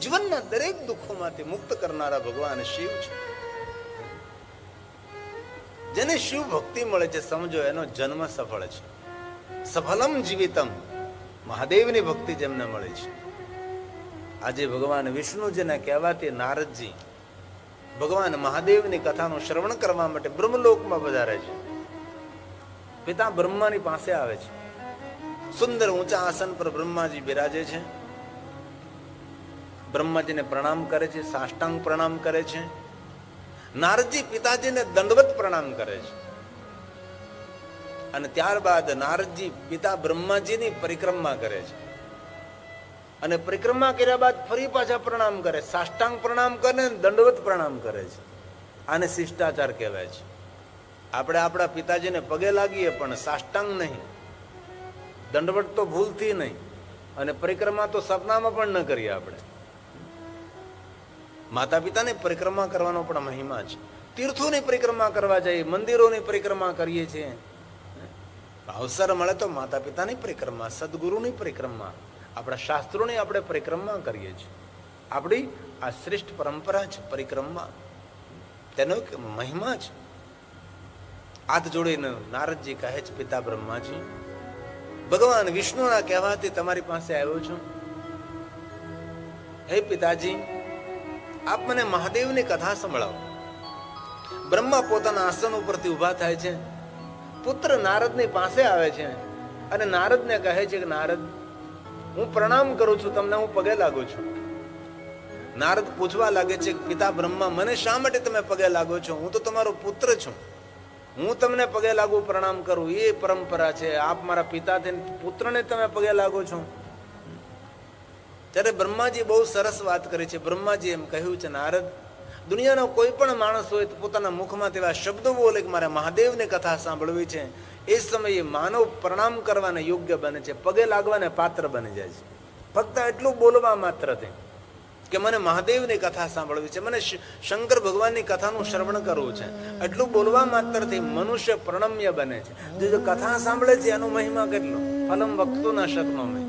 જીવનના દરેક દુઃખોમાંથી મુક્ત કરનારા ભગવાન શિવ છે. જેને શિવ ભક્તિ મળે છે સમજો એનો જન્મ સફળ છે. સફલમ જીવિતમ, મહાદેવની ભક્તિ જેમને મળે છે. આજે ભગવાન વિષ્ણુજીને કહેવાથી નારદજી ભગવાન મહાદેવની કથાનું શ્રવણ કરવા માટે બ્રહ્મલોકમાં પધારે છે. પિતા બ્રહ્માની પાસે આવે છે. સુંદર ઊંચા આસન પર બ્રહ્માજી બિરાજે છે. બ્રહ્માજીને પ્રણામ કરે છે, સાષ્ટાંગ પ્રણામ કરે છે. નારદજી પિતાજીને દંડવત પ્રણામ કરે છે. અને ત્યારબાદ નારદજી પિતા બ્રહ્માજીની પરિક્રમા કરે છે. અને પરિક્રમા કર્યા બાદ ફરી પાછા પ્રણામ કરે, સાષ્ટાંગ પ્રણામ કરે, દંડવત પ્રણામ કરે છે. આને શિષ્ટાચાર કહેવાય છે. આપણે આપણા પિતાજીને પગે લાગીએ પણ સાષ્ટાંગ નહીં, દંડવત તો ભૂલથી નહીં, અને પરિક્રમા તો સપનામાં પણ ન કરીએ. આપણે માતા પિતાની પરિક્રમા કરવાનો પણ મહિમા છે. તીર્થોની પરિક્રમા કરવા જઈએ, મંદિરોની પરિક્રમા કરીએ છીએ. અવસર મળે તો માતા પિતાની પરિક્રમા, સદગુરુની પરિક્રમા, આપણા શાસ્ત્રોની આપણે પરિક્રમા કરીએ છીએ. આપણી આ શ્રેષ્ઠ પરંપરા છે પરિક્રમા, તેનો એક મહિમા છે. હાથ જોડીને નારદજી કહે છે, પિતા બ્રહ્માજી, ભગવાન વિષ્ણુના કહેવાથી તમારી પાસે આવ્યો છું. હે પિતાજી, આપ મને મહાદેવની કથા સંભળાવો. બ્રહ્મા પોતાના આસન ઉપરથી ઉભા થાય છે, પુત્ર નારદની પાસે આવે છે અને નારદને કહે છે કે નારદ, હું પ્રણામ કરું છું તમને, હું પગે લાગુ છું. નારદ પૂછવા લાગે છે, પિતા બ્રહ્મા, મને શા માટે તમે પગે લાગો છો? હું તો તમારો પુત્ર છું, હું તમને પગે લાગુ, પ્રણામ કરું, એ પરંપરા છે. આપ મારા પિતા થઈને પુત્રને તમે પગે લાગો છો. ત્યારે બ્રહ્માજી બહુ સરસ વાત કરી છે. બ્રહ્માજી એમ કહ્યું છે, નારદ, દુનિયાનો કોઈ પણ માણસ હોય તો પોતાના મુખમાં તેવા શબ્દો બોલે કે મારે મહાદેવની કથા સાંભળવી છે, એ સમયે માનવ પ્રણામ કરવાને યોગ્ય બને છે, પગે લાગવાને પાત્ર બની જાય છે. ફક્ત એટલું બોલવા માત્રથી કે મને મહાદેવની કથા સાંભળવી છે, મને શંકર ભગવાનની કથાનું શ્રવણ કરવું છે, એટલું બોલવા માત્રથી મનુષ્ય પ્રણમ્ય બને છે. જો કથા સાંભળે છે એનો મહિમા કેટલો, ફલમ વક્તો ના શકનો મેં.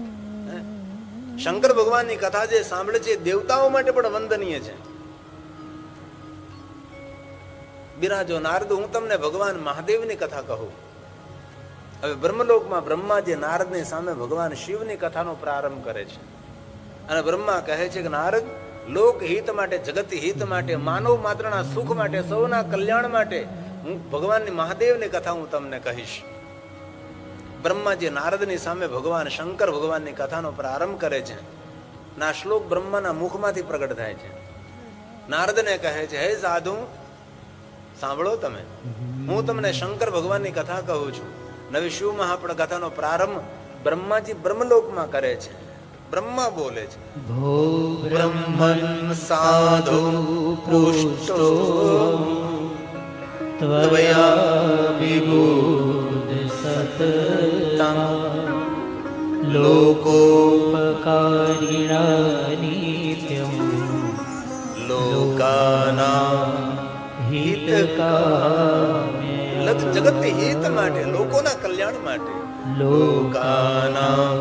શંકર ભગવાનની કથા જે સાંભળે છે દેવતાઓ માટે પણ વંદનીય છે. બિરાજો નારદ, હું તમને ભગવાન મહાદેવની કથા કહું. હવે બ્રહ્મલોકમાં બ્રહ્માજી નારદની સામે ભગવાન શિવની કથાનો પ્રારંભ કરે છે. અને બ્રહ્મા કહે છે કે નારદ, લોક હિત માટે, જગત હિત માટે, માનવ માત્રના સુખ માટે, સૌના કલ્યાણ માટે હું ભગવાનની મહાદેવની કથા હું તમને કહીશ. બ્રહ્માજી નારદની સામે ભગવાન શંકર ભગવાનની કથાનો પ્રારંભ કરે છે. ના શ્લોક બ્રહ્માના મુખમાંથી પ્રગટ થાય છે. નારદને કહે છે, હે સાધુ, સાંભળો તમે, હું તમને શંકર ભગવાનની કથા કહું છું. નવી શિવ મહાપણ કથાનો પ્રારંભ બ્રહ્માજી બ્રહ્મલોકમાં કરે છે. બ્રહ્મા બોલે છે, ભો બ્રહ્મન સાધુ પૃષ્ટો ત્વયા વિબુધ સતતમ લોકોપકારિણા નિત્યમ લોકાના હિતકામ્ય. જગત હિત માટે, લોકોના કલ્યાણ માટે, લોકાના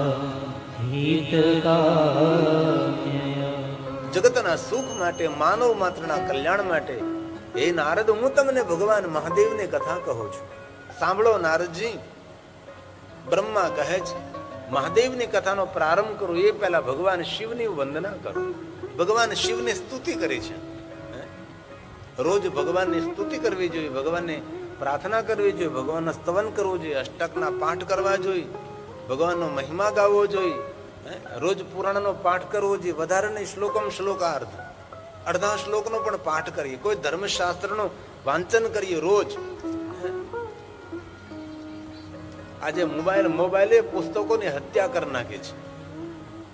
જગતના સુખ માટે, માનવ માત્રના કલ્યાણ માટે. હે નારદ, હું તમને ભગવાન મહાદેવની કથા કહું છું, સાંભળો નારદજી. બ્રહ્મા કહે છે, મહાદેવની કથાનો પ્રારંભ કરો એ પહેલા ભગવાન શિવની વંદના કરો. ભગવાન શિવની સ્તુતિ કરી છે. રોજ ભગવાનની સ્તુતિ કરવી જોઈએ, ભગવાનની પ્રાર્થના કરવી જોઈએ, ભગવાનનું સ્તવન કરવું જોઈએ, અષ્ટકના પાઠ કરવા જોઈએ, ભગવાનનો મહિમા ગાવવો જોઈએ, રોજ પુરાણનો પાઠ કરવો જોઈએ. વધારે નહીં, શ્લોકમ શ્લોકાર્થ, અડધા શ્લોકનો પણ પાઠ કરીએ, કોઈ ધર્મશાસ્ત્રનું વાંચન કરીએ રોજ. આજે મોબાઈલે પુસ્તકોની હત્યા કરી નાખી છે.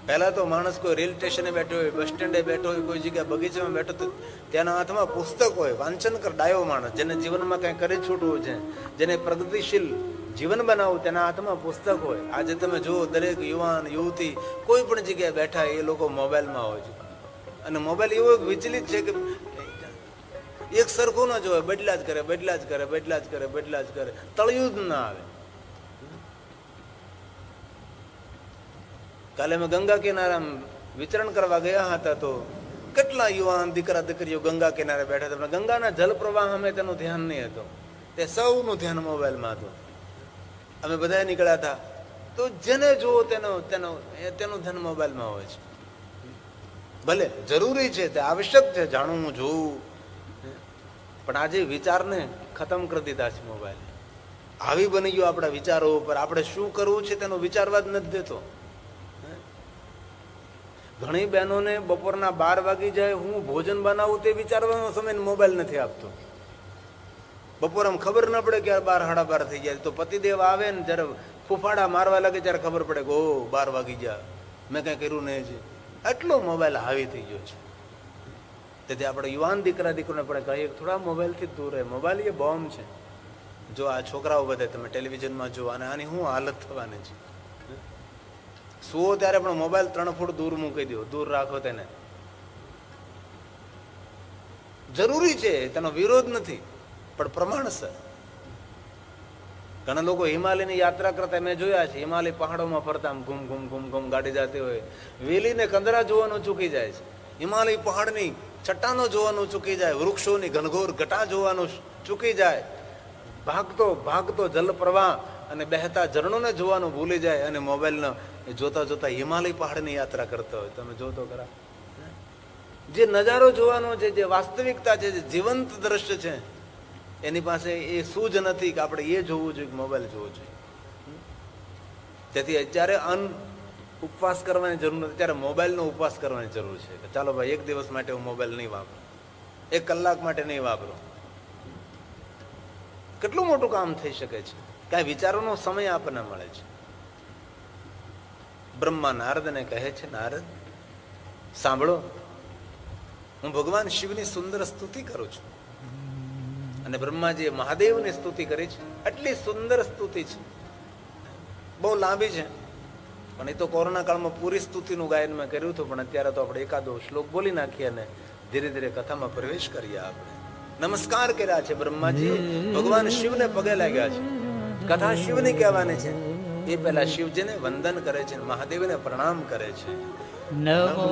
પહેલા તો માણસ કોઈ રેલ સ્ટેશને બેઠો હોય, બસ સ્ટેન્ડે બેઠો હોય, કોઈ જગ્યાએ બગીચામાં બેઠો તો તેના હાથમાં પુસ્તક હોય, વાંચન કર. ડાયો માણસ, જેને જીવનમાં કંઈ કરી છૂટવું છે, જેને પ્રગતિશીલ જીવન બનાવવું, તેના હાથમાં પુસ્તક હોય. આજે તમે જુઓ, દરેક યુવાન યુવતી કોઈ પણ જગ્યાએ બેઠા એ લોકો મોબાઈલમાં હોય છે. અને મોબાઈલ એવો વિચલિત છે કે એક સરખું ના જોવે, બદલા જ કરે, બદલા જ કરે, બદલા જ કરે, બદલા જ કરે, તળિયું જ ના આવે. કાલે મેં ગંગા કિનારા વિચરણ કરવા ગયા હતા તો કેટલા યુવાન દીકરા દીકરીઓ ગંગા કિનારે બેઠા હતા. ગંગાના જલ પ્રવાહ અમે તેનું ધ્યાન નહીં હતું, તે સૌનું ધ્યાન મોબાઈલમાં હતું. અમે બધા નીકળ્યા હતા તો જેને જુઓ તેનું ધ્યાન મોબાઈલમાં હોય છે. ભલે જરૂરી છે, તે આવશ્યક છે જાણવું જોવું, પણ આજે વિચારને ખતમ કરી દીધા છે મોબાઈલ. આવી બની ગયો આપણા વિચારો ઉપર. આપણે શું કરવું છે તેનો વિચારવા જ નથી દેતો. ઘણી બહેનોને બપોરના 12 વાગી જાય, હું ભોજન બનાવું તે વિચારવાનો સમય મોબાઈલ નથી આપતો. બપોર આમ ખબર ન પડે કે 12 સાડા 12 થઈ જાય તો પતિદેવ આવે ને જયારે ફૂફાડા મારવા લાગે ત્યારે ખબર પડે કે ઓ 12 વાગી ગયા, મેં કઈ કર્યું નહીં છે. એટલો મોબાઈલ હાવી થઈ ગયો છે. તેથી આપણે યુવાન દીકરા દીકરીને પણ કહીએ થોડા મોબાઈલથી દૂર રહે. મોબાઈલ એ બોમ્બ છે. જો આ છોકરાઓ બધા તમે ટેલિવિઝનમાં જુઓ, અને આની શું હાલત થવાની છે. સુવો ત્યારે પણ મોબાઈલ 3 ફૂટ દૂર મૂકી દો, દૂર રાખો તેને. જરૂરી છે, તેનો વિરોધ નથી, પણ પ્રમાણસર. ઘણા લોકો હિમાલયની યાત્રા કરતા મેં જોયા છે, હિમાલય પહાડોમાં ફરતા ઘૂમ ઘૂમ ઘૂમ ઘૂમ ગાડી જતી હોય, વેલીને કંદરા જોવાનું ચૂકી જાય છે. હિમાલય પહાડની ચટ્ટાનો જોવાનું ચૂકી જાય, વૃક્ષોની ઘનઘોર ઘટા જોવાનું ચૂકી જાય, ભાગતો ભાગતો જલ પ્રવાહ અને બહેતા ઝરણોને જોવાનું ભૂલી જાય, અને મોબાઈલનો જોતા જોતા હિમાલય પહાડની યાત્રા કરતા હોય. તમે જો તો ખરા, જે નજારો જોવાનો છે, જે વાસ્તવિકતા છે, જે જીવંત દ્રશ્ય છે, એની પાસે એ સૂઝ નથી કે આપણે એ જોવું જોઈએ કે મોબાઈલ જોવો જોઈએ. તેથી અત્યારે ઉપવાસ કરવાની જરૂર નથી, ત્યારે મોબાઈલનો ઉપવાસ કરવાની જરૂર છે. કે ચાલો ભાઈ 1 દિવસ માટે હું મોબાઈલ નહીં વાપરું, 1 કલાક માટે નહીં વાપરું. કેટલું મોટું કામ થઈ શકે છે. કાંઈ વિચારોનો સમય આપણને મળે છે. બ્રહ્મા નારદને કહે છે, નારદ સાંભળો, હું ભગવાન શિવની સુંદર સ્તુતિ કરું છું. અને બ્રહ્માજીએ મહાદેવની સ્તુતિ કરી છે. આટલી સુંદર સ્તુતિ છે, બહુ લાંબી છે, પણ એ તો કોરોના કાળમાં પૂરી સ્તુતિનું ગાયન મેં કર્યું હતું. પણ અત્યારે તો આપણે એકાદો શ્લોક બોલી નાખીએ અને ધીરે ધીરે કથામાં પ્રવેશ કરીએ. આપણે નમસ્કાર કર્યા છે બ્રહ્માજી, ભગવાન શિવને પગે લાગ્યા છે. કથા શિવની કહેવાની છે. એ પહેલા શિવજીને વંદન કરે છે, મહાદેવને પ્રણામ કરે છે. નમો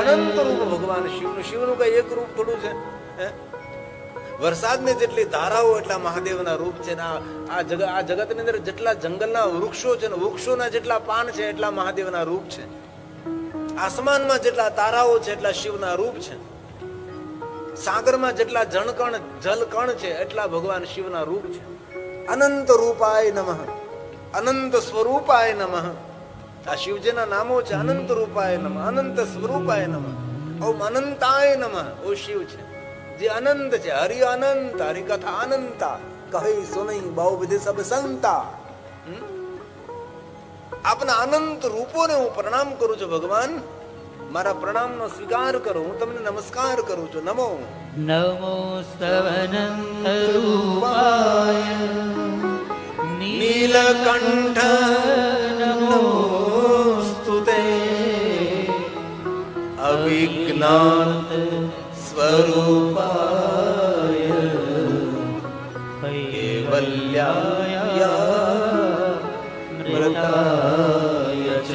અનંત રૂપ ભગવાન શિવનું. શિવનું કઈ એક રૂપ થોડું છે? વરસાદની જેટલી ધારાઓ એટલા મહાદેવના રૂપ છે. આ જગતની અંદર જેટલા જંગલના વૃક્ષો છે ને વૃક્ષોના જેટલા પાન છે એટલા મહાદેવના રૂપ છે. આસમાનમાં જેટલા તારાઓ છે એટલા શિવના રૂપ છે. સાગરમાં જેટલા જલકણ છે એટલા ભગવાન શિવના રૂપ છે. અનંત રૂપાય નમઃ, અનંત સ્વરૂપાય નમઃ. આ શિવજીના નામો છે. અનંત રૂપાય નમઃ, અનંત સ્વરૂપાય નમઃ, ઓમ અનંતાય નમઃ. ઓ શિવ છે જે અનંત છે. હરિ અનંત, હરિકથા અનંતા, કહી સુનઈ બહુ વિધિ સબ સંતા. આપના અનંત રૂપોને હું પ્રણામ કરું છું ભગવાન. મારા પ્રણામનો સ્વીકાર કરો. હું તમને નમસ્કાર કરું છું. નમો નમો સ્તવનંત રૂપાય નીલકંઠ નમોસ્તુતે અવિજ્ઞાત સ્વરૂપાય કૈવલ્યાય મૃતાય ચ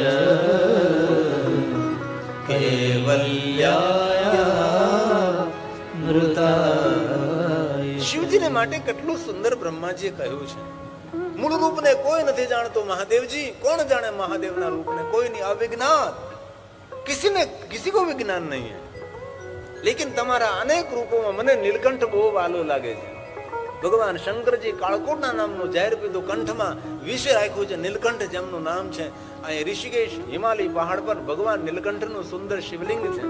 કૈવલ્યાય મૃતાય. શિવજીને માટે કેટલું સુંદર બ્રહ્માજીએ કહ્યું છે. મૂળ રૂપને કોઈ નથી જાણતો. મહાદેવજી કોણ જાણે મહાદેવના રૂપને? કોઈ નહીં. અવિજ્ઞાત, किसी को विज्ञान नहीं है. लेकिन તમારા અનેક રૂપોમાં મને નીલકંઠ બહુ વાલો લાગે છે. ભગવાન શંકરજી કાળકોટના નામનું ઝેર પીધું, કંઠમાં વિષ રાખ્યું છે. નીલકંઠ જેમનું નામ છે. અહીં ઋષિકેશ હિમાલય પહાડ પર ભગવાન નીલકંઠનું સુંદર શિવલિંગ છે.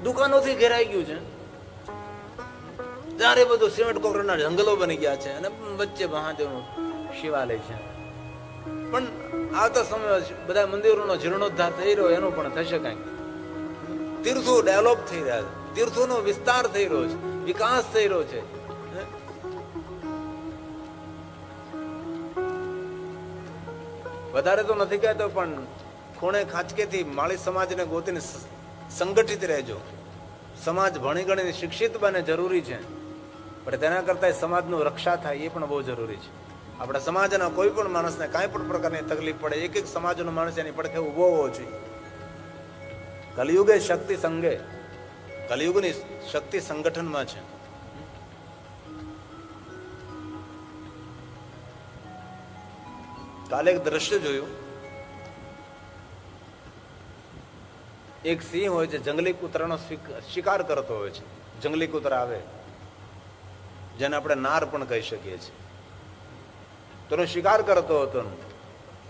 દુકાનોથી ઘેરાઈ ગયું છે. ત્યારે બધું સિમેન્ટ કોકરના જંગલો બની ગયા છે અને વચ્ચે મહાદેવનું શિવાલય છે. પણ આવતા સમય બધા મંદિરોનો જીર્ણોદ્ધાર થઈ રહ્યો, એનો પણ થશે કંઈક. તીર્થો ડેવલપ થઈ રહ્યા છે, તીર્થોનો વિસ્તાર થઈ રહ્યો છે, વિકાસ થઈ રહ્યો છે. વધારે તો નથી કહેતો, પણ ખૂણે ખાંચકેથી માળી સમાજને ગોતીને સંગઠિત રહેજો. સમાજ ભણી ગણીને શિક્ષિત બને જરૂરી છે, પણ તેના કરતા સમાજનું રક્ષા થાય એ પણ બહુ જરૂરી છે. આપણા સમાજના કોઈ પણ માણસને કાંઈ પણ પ્રકારની તકલીફ પડે, એક એક સમાજનો માણસ એની પડખે ઉભો હોવો જોઈએ. કલિયુગે શક્તિ સંઘે, કલિયુગની શક્તિ સંગઠનમાં છે. કાલે એક દ્રશ્ય જોયું. એક સિંહ હોય છે, જંગલી કૂતરાનો શિકાર કરતો હોય છે. જંગલી કૂતરા આવે, જેને આપણે નાર પણ કહી શકીએ છીએ, તેનો શિકાર કરતો હતો.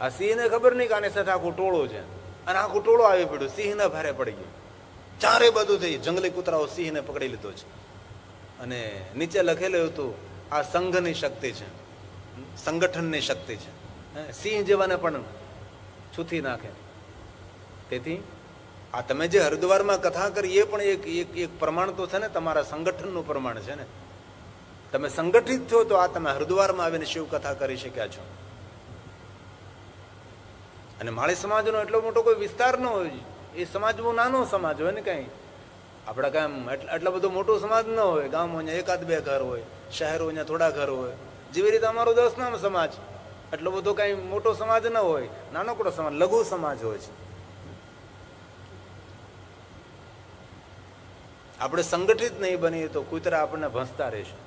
આ સિંહને ખબર નહીં કે આની સાથે આખું ટોળું છે, અને આખું ટોળું આવી પડ્યું. સિંહને ભારે પડી ગયું. ચારે બધું થઈ, જંગલી કૂતરાઓ સિંહને પકડી લીધો છે. અને નીચે લખેલું હતું, આ સંઘની શક્તિ છે, સંગઠનની શક્તિ છે. સિંહ જેવાને પણ છૂથી નાખે. તેથી આ તમે જે હરિદ્વારમાં કથા કરી એ પણ એક પ્રમાણ તો છે ને, તમારા સંગઠનનું પ્રમાણ છે ને. તમે સંગઠિત છો તો આ તમે હરિદ્વારમાં આવીને શિવ કથા કરી શક્યા છો. અને માળી સમાજનો એટલો મોટો કોઈ વિસ્તાર ન હોય, એ સમાજ બહુ નાનો સમાજ હોય ને. કઈ આપણા ગામ એટલો બધો મોટો સમાજ ન હોય. ગામ હોય એકાદ બે ઘર હોય, શહેરો અહીંયા થોડા ઘર હોય. જેવી રીતે અમારો 10 નામ સમાજ, એટલો બધો કઈ મોટો સમાજ ન હોય, નાનકડો સમાજ, લઘુ સમાજ હોય છે. આપણે સંગઠિત નહીં બનીએ તો કૂતરા આપણને ભસતા રહેશે.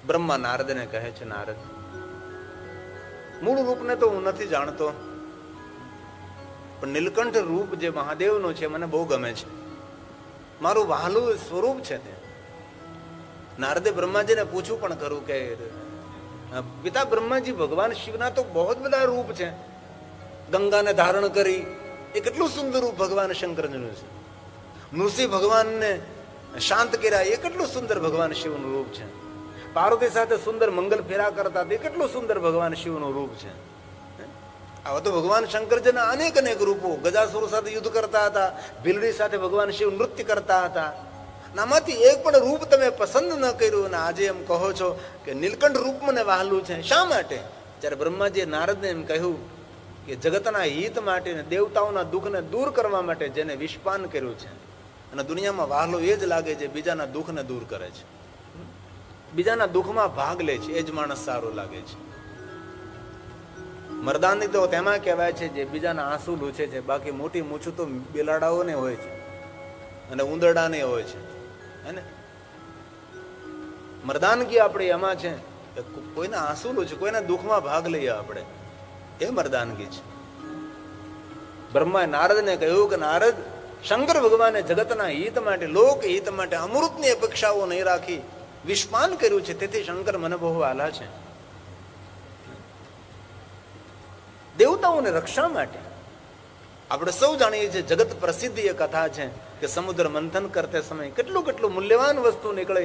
બ્રહ્મા નારદને કહે છે, નારદ, મૂળ રૂપને તો હું નથી જાણતો, પણ નીલકંઠ રૂપ જે મહાદેવનું છે મને બહુ ગમે છે. મારું વહાલું સ્વરૂપ છે તે. નારદે બ્રહ્માજીને પૂછ્યું પણ ખરું કે પિતા બ્રહ્માજી, ભગવાન શિવના તો બહુ બધા રૂપ છે. ગંગાને ધારણ કરી એ કેટલું સુંદર રૂપ ભગવાન શંકરજીનું છે. નૃસિંહ ભગવાનને શાંત કર્યા એ કેટલું સુંદર ભગવાન શિવનું રૂપ છે. પાર્વતી સાથે સુંદર મંગલ ફેરા કરતા એ કેટલું સુંદર ભગવાન શિવનું રૂપ છે. આવા તો ભગવાન શંકરજીના અનેક રૂપો. ગજાસુર સાથે યુદ્ધ કરતા હતા, ભીલડી સાથે ભગવાન શિવ નૃત્ય કરતા હતા. આમાંથી એક પણ રૂપ તમે પસંદ ન કર્યું, અને આજે એમ કહો છો કે નીલકંઠ રૂપ મને વહાલું છે. શા માટે? જ્યારે બ્રહ્માજીએ નારદને એમ કહ્યું કે જગતના હિત માટે, દેવતાઓના દુઃખને દૂર કરવા માટે જેને વિષપાન કર્યું છે, અને દુનિયામાં વહાલો એ જ લાગે છે બીજાના દુઃખને દૂર કરે છે, બીજાના દુઃખમાં ભાગ લે છે, એ જ માણસ સારો લાગે છે. મરદાની તો તેમાં કહેવાય છે જે બીજાના આંસુ લૂછે છે. બાકી મોટી મૂછું તો બિલાડાઓને હોય છે અને ઉંદરડાને હોય છે, હે ને. મરદાનગી આપણે એમાં છે કે કોઈના આંસુ લૂછે, કોઈના દુઃખમાં ભાગ લઈએ આપણે, એ મરદાનગી છે. બ્રહ્માએ નારદને કહ્યું કે નારદ, શંકર ભગવાને જગતના હિત માટે, લોક હિત માટે અમૃતની અપેક્ષાઓ નહીં રાખી વિષપાન કર્યું છે. તેથી શંકર મને બહુ વહાલા છે. દેવતાઓને રક્ષા માટે આપણે સૌ જાણીએ છીએ, જગત પ્રસિદ્ધ એ કથા છે કે સમુદ્ર મંથન કરતે સમય કેટલું મૂલ્યવાન વસ્તુ નીકળે.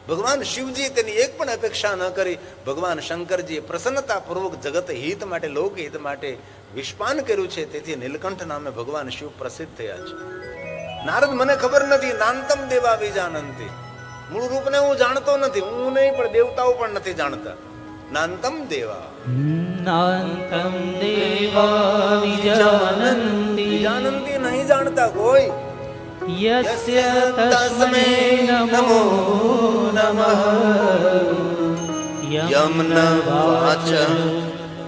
ભગવાન શિવજી તેની એક પણ અપેક્ષા ન કરી. ભગવાન શંકરજીએ પ્રસન્નતાપૂર્વક જગત હિત માટે, લોક હિત માટે વિષપાન કર્યું છે. તેથી નીલકંઠ નામે ભગવાન શિવ પ્રસિદ્ધ થયા છે. નારદ, મને ખબર નથી, નાંતમ દેવા વિજાનંતી, મૂળ રૂપને હું જાણતો નથી. હું નહીં, પણ દેવતાઓ પણ નથી જાણતા. નાંતમ દેવા, નાંતમ દેવા વિજાનંતિ, વિજાનંતી નહીં જાણતા કોઈ. યસ્ય તસ્મૈ નમો નમઃ યમ ન વાચ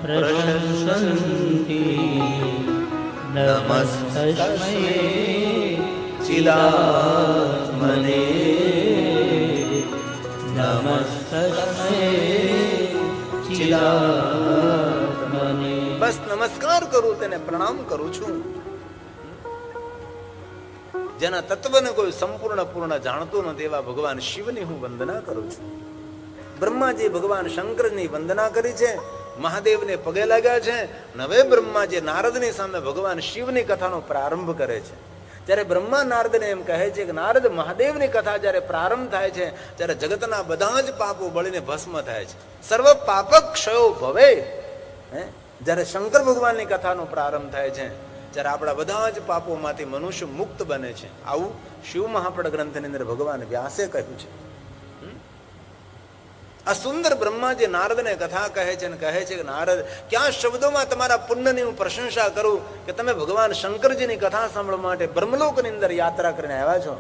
પ્રશંસન્તિ નમસ્તસ્મૈ ચિદાત્મને નમસ્તસ્મૈ ચિદાત્મને. બસ નમસ્કાર કરું, તેને પ્રણામ કરું છું. જેના તત્વને કોઈ પૂર્ણ જાણતો નથી એવા ભગવાન શિવની હું વંદના કરું છું. બ્રહ્માજી ભગવાન શંકરની વંદના કરી છે, મહાદેવને પગે લાગ્યા છે. હવે બ્રહ્માજી નારદની સામે ભગવાન શિવની કથાનો પ્રારંભ કરે છે. ત્યારે બ્રહ્મા નારદને એમ કહે છે કે નારદ, મહાદેવની કથા જ્યારે પ્રારંભ થાય છે ત્યારે જગતના બધા જ પાપો બળીને ભસ્મ થાય છે. સર્વ પાપ ક્ષયો ભવે. જ્યારે શંકર ભગવાનની કથાનો પ્રારંભ થાય છે ત્યારે આપણા બધા જ પાપોમાંથી મનુષ્ય મુક્ત બને છે. આવું શિવ મહાપડ ગ્રંથની અંદર ભગવાન વ્યાસે કહ્યું છે. આ સુંદર બ્રહ્માજી નારદને કથા કહે છે અને કહે છે કે નારદ, ક્યાં શબ્દોમાં તમારા પુણ્યની હું પ્રશંસા કરું કે તમે ભગવાન શંકરજીની કથા સાંભળવા માટે બ્રહ્મલોકની અંદર યાત્રા કરીને આવ્યા છો.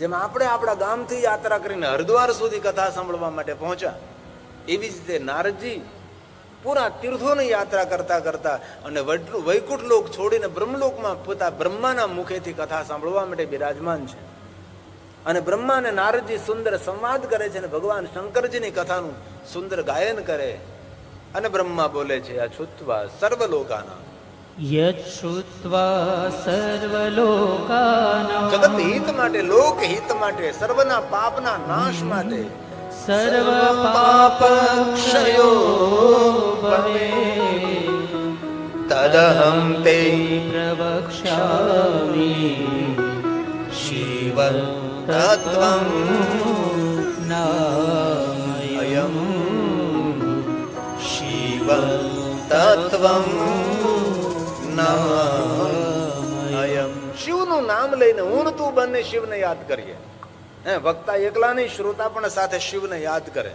જેમ આપણે આપણા ગામથી યાત્રા કરીને હરિદ્વાર સુધી કથા સાંભળવા માટે પહોંચ્યા, એવી જ રીતે નારદજી પૂરા તીર્થોની યાત્રા કરતા કરતા અને વૈકુંઠ લોક છોડીને બ્રહ્મલોકમાં પોતા બ્રહ્માના મુખેથી કથા સાંભળવા માટે બિરાજમાન છે. અને બ્રહ્મા અને નારદજી સુંદર સંવાદ કરે છે અને ભગવાન શંકરજીની કથાનું સુંદર ગાયન કરે. અને બ્રહ્મા બોલે છે, અછુત્વા સર્વલોકાના, યચ્છુત્વા સર્વલોકાનાં, જગત હિત માટે, લોક હિત માટે, સર્વના પાપના નાશ માટે, સર્વ પાપ ક્ષયો ભવે, તદહં તે પ્રવક્ષ્યામિ શિવ તત્વં નામયમ, શિવ તત્વં નામયમ. શિવનું નામ લઈને હું ને તું બંને શિવને યાદ કરીએ. વક્તા એકલા નહીં, શ્રોતા પણ સાથે શિવને યાદ કરે.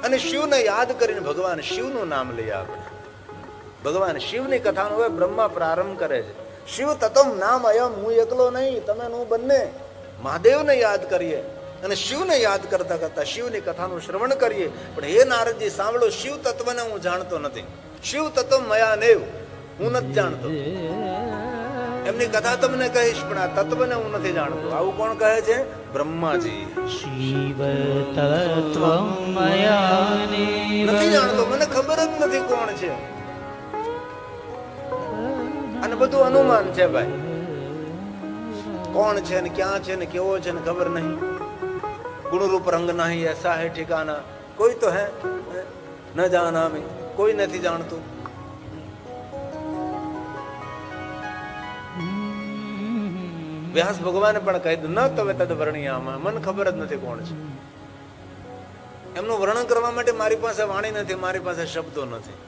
અને શિવને યાદ કરીને ભગવાન શિવનું નામ લઈએ આપણે. ભગવાન શિવની કથાનો હવે બ્રહ્મા પ્રારંભ કરે છે. શિવ તત્વમ નામ અયમ, હું એકલો નહીં, તમે હું બંને મહાદેવને યાદ કરીએ અને શિવને યાદ કરતા કરતા શિવની કથાનું શ્રવણ કરીએ. પણ હે નારદજી સાંભળો, શિવ તત્વને હું જાણતો નથી. શિવ તત્વ મયા નેવ, હું નથી જાણતો. એમની કથા તમને કહીશ પણ આ તત્વને હું નથી જાણતો. આવું કોણ કહે છે? બ્રહ્માજી. શિવ તત્વં મયા નથી જાણતો, મને ખબર જ નથી કોણ છે. અને બધું અનુમાન છે ભાઈ, કોણ છે ને ક્યાં છે ને કેવો છે ને ખબર નહીં. ગુણરૂપ રંગ નહીં, એસા હે ઠિકાના, કોઈ તો હે ન જાનામી, કોઈ નથી જાણતું. વ્યાસ ભગવાને પણ કહી દીધું, ન તવે તદ વર્ણિયામાં, મને ખબર જ નથી કોણ છે. એમનું વર્ણન કરવા માટે મારી પાસે વાણી નથી, મારી પાસે શબ્દો નથી.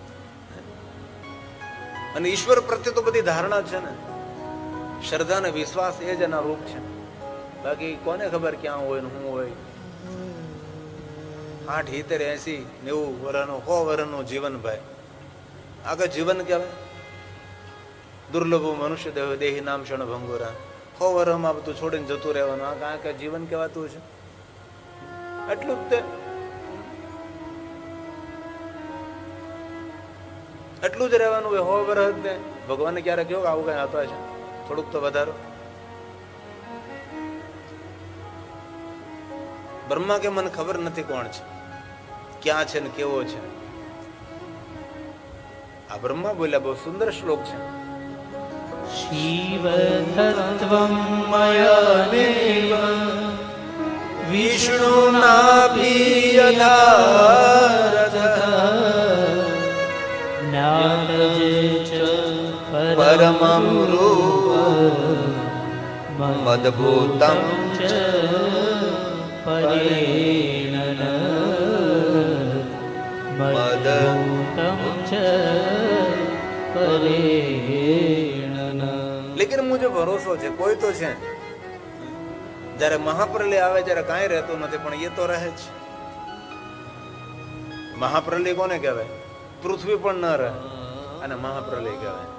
અને ઈશ્વર પ્રત્યે તો બધી ધારણા છે ને, શ્રદ્ધા અને વિશ્વાસ એ જ એના રૂપ છે. બાકી કોને ખબર ક્યાં હોય ને શું હોય. 60, 70, 80, 90 વર્ષનું 100 વર્ષનું જીવન ભાઈ, આગળ જીવન કહેવાય. દુર્લભ મનુષ્ય દેહી નામ ક્ષણ ભંગુરા. 100 વર્ષમાં બધું છોડીને જતું રહેવાનું, આ કાંઈ કઈ જીવન કહેવાતું છે? એટલું જ તે, એટલું જ રહેવાનું હોય. 100 વર્ષ ને ભગવાને ક્યારે કહ્યું કે આવું કઈ હતો છે? થોડુંક તો વધારો. બ્રહ્મા કે મને ખબર નથી કોણ છે, ક્યાં છે ને કેવો છે. આ બ્રહ્મા બોલ્યા, બહુ સુંદર શ્લોક છે. શિવ તત્વં મયાનેવ વિષ્ણુનાભી યથારથઃ જ્ઞાનજે ચ પરમં રૂપં મદભૂતં ચ પરેણન મદભૂતં ચ પરેણન. લેકિન મુજે ભરોસો છે, કોઈ તો છે. જયારે મહાપ્રલય આવે ત્યારે કાંઈ રહેતું નથી, પણ એ તો રહે જ. મહાપ્રલય કોને કહેવાય? પૃથ્વી પણ ન રહે અને મહાપ્રલય કહેવાય.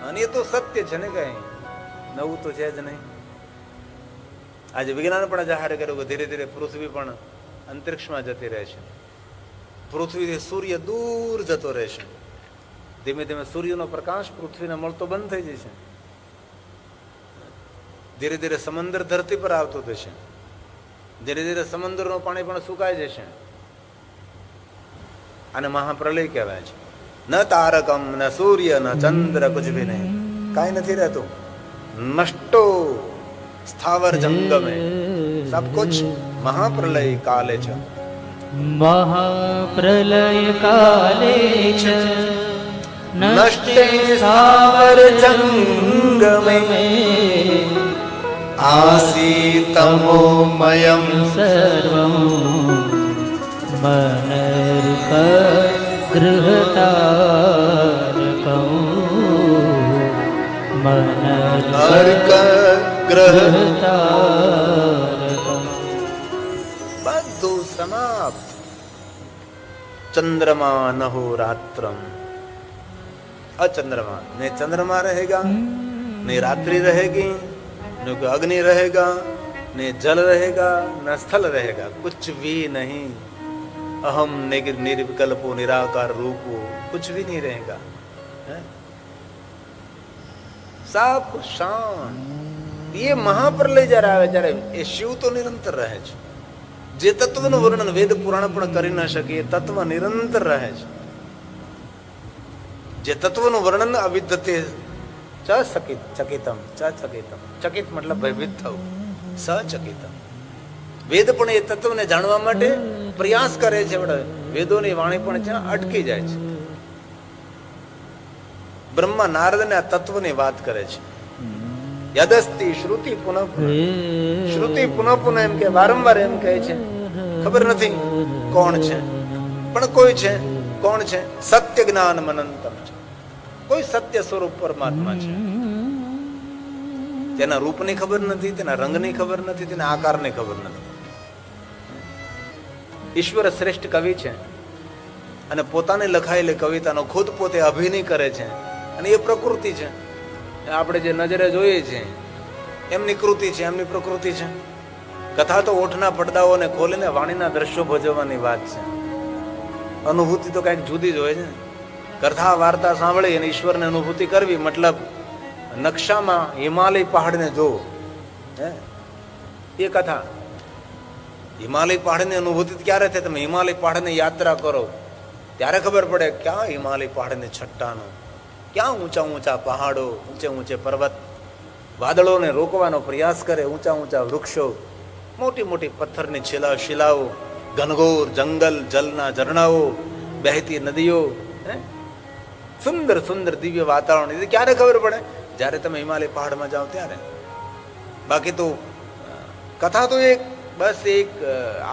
અને એ તો સત્ય છે ને, કઈ નવું તો છે જ નહીં. આજે વિજ્ઞાન પણ જાહેર કર્યું કે ધીરે ધીરે પૃથ્વી પણ અંતરિક્ષમાં જતી રહે છે. પૃથ્વીથી સૂર્ય દૂર જતો રહેશે. ધીમે ધીમે સૂર્યનો પ્રકાશ પૃથ્વીને મળતો બંધ થઈ જશે. ધીરે ધીરે સમંદર ધરતી પર આવતો થશે. ધીરે ધીરે સમંદરનું પાણી પણ સુકાઈ જશે. આને મહાપ્રલય કહેવાય છે. ન તારકમ ન સૂર્ય ન ચંદ્ર કુછ ભી નહીં, કાંઈ નથી રહેતું. નષ્ટો સ્થાવર જંગમે સબ કુછ મહાપ્રલય કાલે છે. મહાપ્રલય કાલે ચ નષ્ટે સ્થાવર જંગમે આસીતમોમયં સર્વં મનર્ક ગૃહતારકં અર્ક ગ્રહ चंद्रमा नहो रात्रम, अचंद्रमा, नहीं चंद्रमा रहेगा, नहीं रात्रि रहेगी, न कोई अग्नि रहेगा, न जल रहेगा, न स्थल रहेगा, कुछ भी नहीं। अहम निर्विकल्पो निराकार रूपो, कुछ भी नहीं रहेगा, है? सब कुछ शांत। ये महाप्रलय जरा આવે ત્યારે એ શિવ તો નિરંતર રહે છે. જે તત્વનું વર્ણન વેદ પુરાણ પણ કરી ન શકે એ તત્વ નિરંતર રહે છે. જે તત્વનું વર્ણન અવિદ્યતે ચકિતમ ચકિત મતલબ ભયભીત થવું, સચકિતમ. વેદ પણ એ તત્વને જાણવા માટે પ્રયાસ કરે છે, વેદોની વાણી પણ ત્યાં અટકી જાય છે. બ્રહ્મા નારદને આ તત્વની વાત કરે છે. યદસ્તિ શ્રુતિ પુનઃ શ્રુતિ પુનઃ પુનઃ એમ કે વારંવાર એમ કહે છે, ખબર નથી કોણ છે, પણ કોઈ છે. કોણ છે? સત્ય જ્ઞાન અનંતમ છે. કોઈ સત્ય સ્વરૂપ પરમાત્મા છે. તેના રૂપની ખબર નથી, તેના રંગની ખબર નથી, તેના આકારની ખબર નથી. ઈશ્વર શ્રેષ્ઠ કવિ છે અને પોતાને લખાયેલી કવિતાનો ખુદ પોતે અભિનય કરે છે, અને એ પ્રકૃતિ છે. આપણે જે નજરે જોઈએ છે એમની કૃતિ છે, એમની પ્રકૃતિ છે. કથા તો ઓઠના પડદાઓને ખોલીને વાણીના દ્રશ્યો ભજવવાની વાત છે. અનુભૂતિ તો કઈક જુદી જ હોય છે. કથા વાર્તા સાંભળી અને ઈશ્વરને અનુભૂતિ કરવી મતલબ નકશામાં હિમાલય પહાડને જોવો, હે એ કથા. હિમાલય પહાડની અનુભૂતિ ક્યારે થાય? તમે હિમાલય પહાડની યાત્રા કરો ત્યારે ખબર પડે ક્યાં હિમાલય પહાડની છટ્ટાનો, ક્યાં ઊંચા ઊંચા પહાડો, ઊંચે ઊંચે પર્વત, વાદળોને રોકવાનો પ્રયાસ કરે, ઊંચા ઊંચા વૃક્ષો, મોટી મોટી પથ્થરની શિલાઓ, ઘનઘોર જંગલ, જલના ઝરણાઓ, બહેતી નદીઓ, સુંદર સુંદર દિવ્ય વાતાવરણ. એ ક્યારે ખબર પડે? જ્યારે તમે હિમાલય પહાડમાં જાઓ ત્યારે. બાકી તો કથા તો એક બસ એક